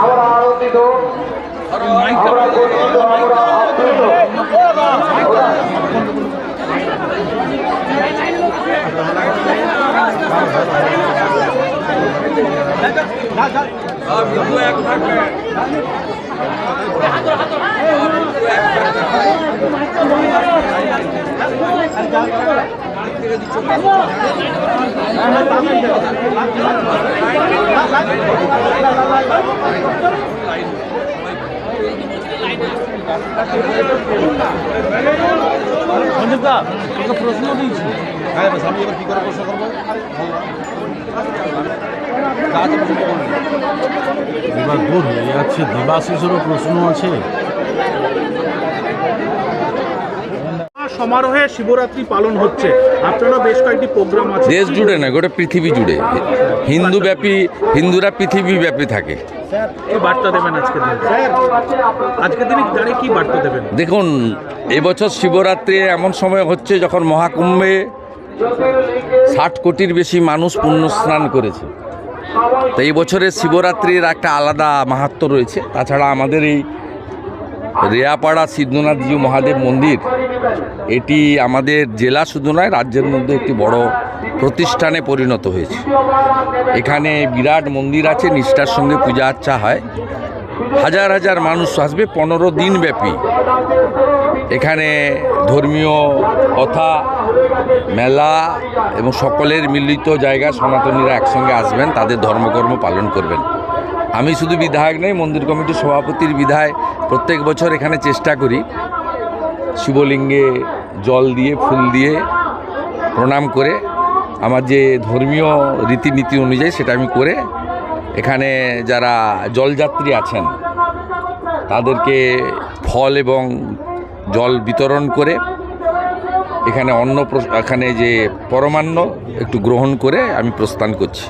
আমরা আনন্দিত, আমরা গর্বিত, আমরা আপ্লুত। প্রশ্ন দিয়েছি, হ্যাঁ আমি এবার কি করে প্রশ্ন করবো? এবার দূর হয়ে যাচ্ছে, দেবাশিসেরও প্রশ্ন আছে। সমারোহে শিবরাত্রি পালন হচ্ছে, আপনারা বেশ কয়েকটি প্রোগ্রাম আছে দেশ জুড়ে না, গোটা পৃথিবী জুড়ে হিন্দুরা পৃথিবী ব্যাপী থাকে। কি বার্তা দেবেন আজকের দিনে? আজকের দিনে দাঁড়িয়ে কি বার্তা দেবেন? দেখুন, এবছর শিবরাত্রি এমন সময় হচ্ছে যখন মহাকুম্ভে 60 কোটির বেশি মানুষ পুণ্য স্নান করেছে। তো এই বছরের শিবরাত্রির একটা আলাদা মাহাত্ম্য রয়েছে। তাছাড়া আমাদের এই রেয়াপাড়া সিদ্ধনাথজি মহাদেব মন্দির, এটি আমাদের জেলা শুধু নয়, রাজ্যের মধ্যে একটি বড় প্রতিষ্ঠানে পরিণত হয়েছে। এখানে বিরাট মন্দির আছে, নিষ্ঠার সঙ্গে পূজা আর্চা হয়, হাজার হাজার মানুষ আসবে 15 দিন ব্যাপী। এখানে ধর্মীয় কথা, মেলা এবং সকলের মিলিত জায়গা, সনাতনীরা একসঙ্গে আসবেন, তাদের ধর্মকর্ম পালন করবেন। আমি শুধু বিধায়ক নই, মন্দির কমিটির সভাপতির বিধায় প্রত্যেক বছর এখানে চেষ্টা করি শিবলিঙ্গে জল দিয়ে, ফুল দিয়ে প্রণাম করে, আমার যে ধর্মীয় রীতিনীতি অনুযায়ী সেটা আমি করে, এখানে যারা জলযাত্রী আছেন তাদেরকে ফল এবং জল বিতরণ করে, এখানে এখানে যে পরমান্ন একটু গ্রহণ করে আমি প্রস্থান করছি।